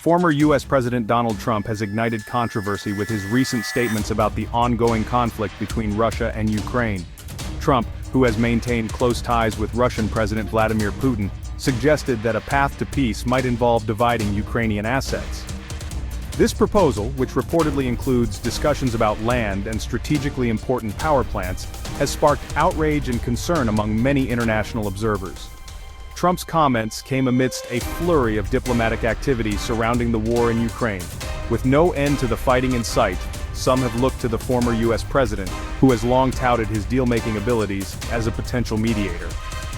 Former U.S. President Donald Trump has ignited controversy with his recent statements about the ongoing conflict between Russia and Ukraine. Trump, who has maintained close ties with Russian President Vladimir Putin, suggested that a path to peace might involve dividing Ukrainian assets. This proposal, which reportedly includes discussions about land and strategically important power plants, has sparked outrage and concern among many international observers. Trump's comments came amidst a flurry of diplomatic activity surrounding the war in Ukraine. With no end to the fighting in sight, some have looked to the former U.S. president, who has long touted his deal-making abilities, as a potential mediator.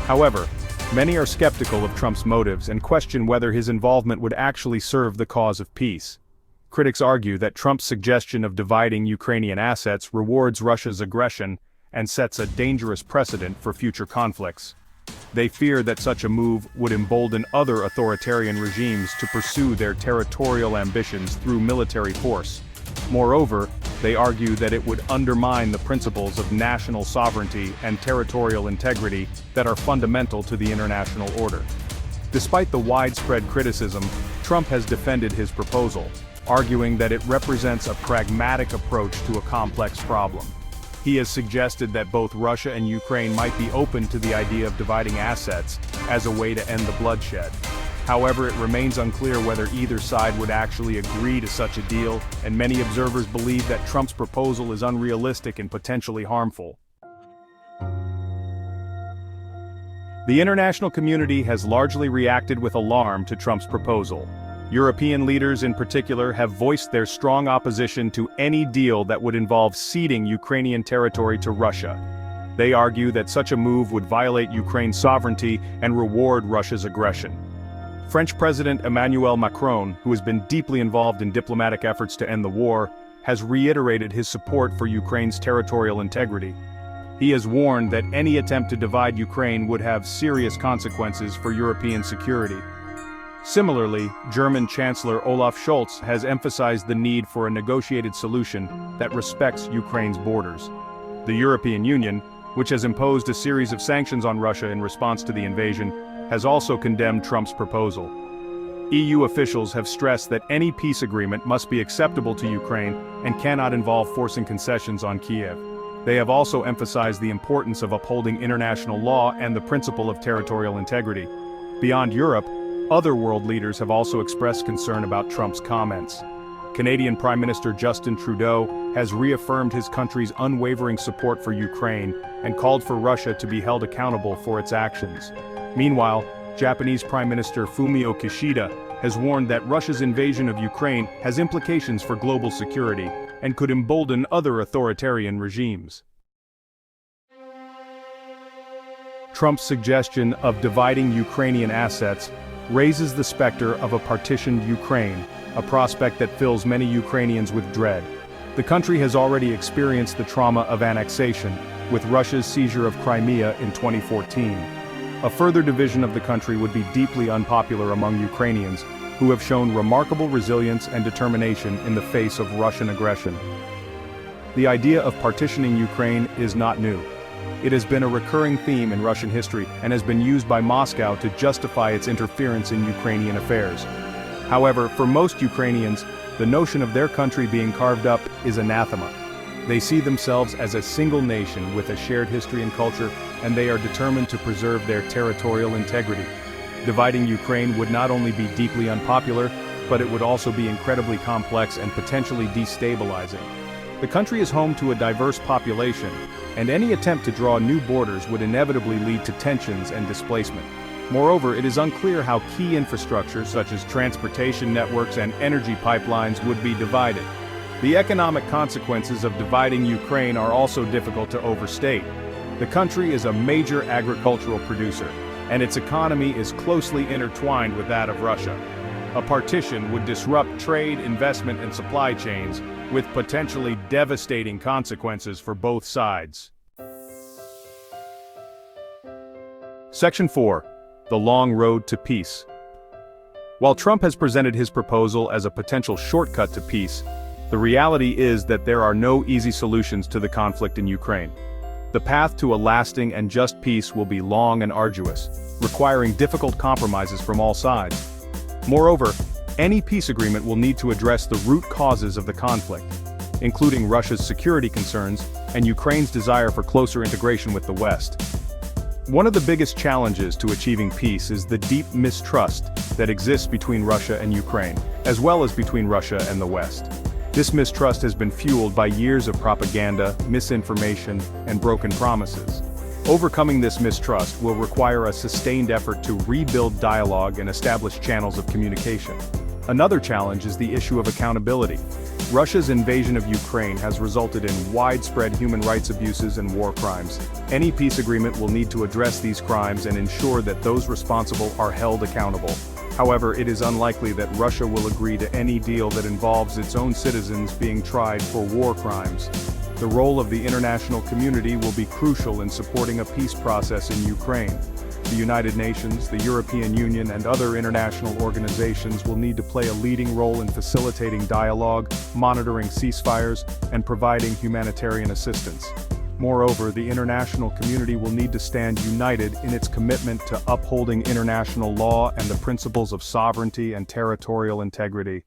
However, many are skeptical of Trump's motives and question whether his involvement would actually serve the cause of peace. Critics argue that Trump's suggestion of dividing Ukrainian assets rewards Russia's aggression and sets a dangerous precedent for future conflicts. They fear that such a move would embolden other authoritarian regimes to pursue their territorial ambitions through military force. Moreover, they argue that it would undermine the principles of national sovereignty and territorial integrity that are fundamental to the international order. Despite the widespread criticism, Trump has defended his proposal, arguing that it represents a pragmatic approach to a complex problem. He has suggested that both Russia and Ukraine might be open to the idea of dividing assets as a way to end the bloodshed. However, it remains unclear whether either side would actually agree to such a deal, and many observers believe that Trump's proposal is unrealistic and potentially harmful. The international community has largely reacted with alarm to Trump's proposal. European leaders in particular have voiced their strong opposition to any deal that would involve ceding Ukrainian territory to Russia. They argue that such a move would violate Ukraine's sovereignty and reward Russia's aggression. French President Emmanuel Macron, who has been deeply involved in diplomatic efforts to end the war, has reiterated his support for Ukraine's territorial integrity. He has warned that any attempt to divide Ukraine would have serious consequences for European security. Similarly, German Chancellor Olaf Scholz has emphasized the need for a negotiated solution that respects Ukraine's borders. The European Union, which has imposed a series of sanctions on Russia in response to the invasion, has also condemned Trump's proposal. EU officials have stressed that any peace agreement must be acceptable to Ukraine and cannot involve forcing concessions on Kiev. They have also emphasized the importance of upholding international law and the principle of territorial integrity. Beyond Europe, other world leaders have also expressed concern about Trump's comments. Canadian Prime Minister Justin Trudeau has reaffirmed his country's unwavering support for Ukraine and called for Russia to be held accountable for its actions. Meanwhile, Japanese Prime Minister Fumio Kishida has warned that Russia's invasion of Ukraine has implications for global security and could embolden other authoritarian regimes. Trump's suggestion of dividing Ukrainian assets raises the specter of a partitioned Ukraine, a prospect that fills many Ukrainians with dread. The country has already experienced the trauma of annexation, with Russia's seizure of Crimea in 2014. A further division of the country would be deeply unpopular among Ukrainians, who have shown remarkable resilience and determination in the face of Russian aggression. The idea of partitioning Ukraine is not new. It has been a recurring theme in Russian history and has been used by Moscow to justify its interference in Ukrainian affairs. However, for most Ukrainians, the notion of their country being carved up is anathema. They see themselves as a single nation with a shared history and culture, and they are determined to preserve their territorial integrity. Dividing Ukraine would not only be deeply unpopular, but it would also be incredibly complex and potentially destabilizing. The country is home to a diverse population, and any attempt to draw new borders would inevitably lead to tensions and displacement. Moreover, it is unclear how key infrastructure such as transportation networks and energy pipelines would be divided. The economic consequences of dividing Ukraine are also difficult to overstate. The country is a major agricultural producer, and its economy is closely intertwined with that of Russia. A partition would disrupt trade, investment, and supply chains, with potentially devastating consequences for both sides. Section 4. The Long Road to Peace. While Trump has presented his proposal as a potential shortcut to peace, the reality is that there are no easy solutions to the conflict in Ukraine. The path to a lasting and just peace will be long and arduous, requiring difficult compromises from all sides. Moreover, Any peace agreement will need to address the root causes of the conflict, including Russia's security concerns and Ukraine's desire for closer integration with the West. One of the biggest challenges to achieving peace is the deep mistrust that exists between Russia and Ukraine, as well as between Russia and the West. This mistrust has been fueled by years of propaganda, misinformation, and broken promises. Overcoming this mistrust will require a sustained effort to rebuild dialogue and establish channels of communication. Another challenge is the issue of accountability. Russia's invasion of Ukraine has resulted in widespread human rights abuses and war crimes. Any peace agreement will need to address these crimes and ensure that those responsible are held accountable. However, it is unlikely that Russia will agree to any deal that involves its own citizens being tried for war crimes. The role of the international community will be crucial in supporting a peace process in Ukraine. The United Nations, the European Union, and other international organizations will need to play a leading role in facilitating dialogue, monitoring ceasefires, and providing humanitarian assistance. Moreover, the international community will need to stand united in its commitment to upholding international law and the principles of sovereignty and territorial integrity.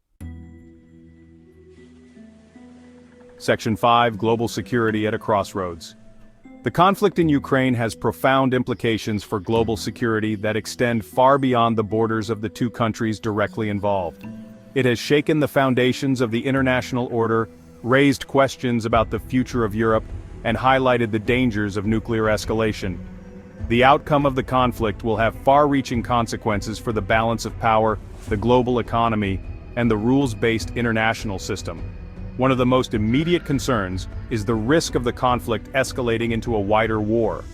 Section 5: Global Security at a Crossroads. The conflict in Ukraine has profound implications for global security that extend far beyond the borders of the two countries directly involved. It has shaken the foundations of the international order, raised questions about the future of Europe, and highlighted the dangers of nuclear escalation. The outcome of the conflict will have far-reaching consequences for the balance of power, the global economy, and the rules-based international system. One of the most immediate concerns is the risk of the conflict escalating into a wider war.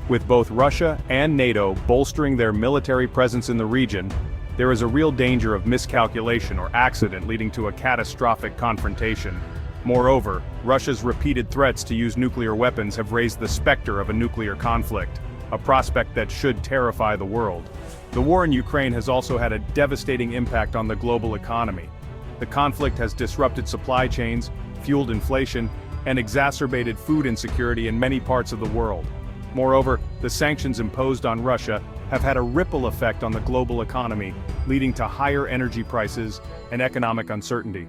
With both Russia and NATO bolstering their military presence in the region, there is a real danger of miscalculation or accident leading to a catastrophic confrontation. Moreover, Russia's repeated threats to use nuclear weapons have raised the specter of a nuclear conflict, a prospect that should terrify the world. The war in Ukraine has also had a devastating impact on the global economy. The conflict has disrupted supply chains, fueled inflation, and exacerbated food insecurity in many parts of the world. Moreover, the sanctions imposed on Russia have had a ripple effect on the global economy, leading to higher energy prices and economic uncertainty.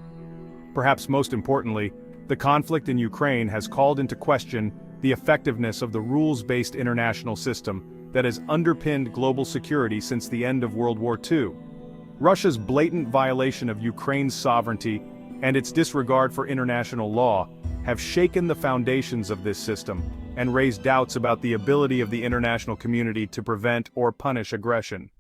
Perhaps most importantly, the conflict in Ukraine has called into question the effectiveness of the rules-based international system that has underpinned global security since the end of World War II. Russia's blatant violation of Ukraine's sovereignty and its disregard for international law have shaken the foundations of this system and raised doubts about the ability of the international community to prevent or punish aggression.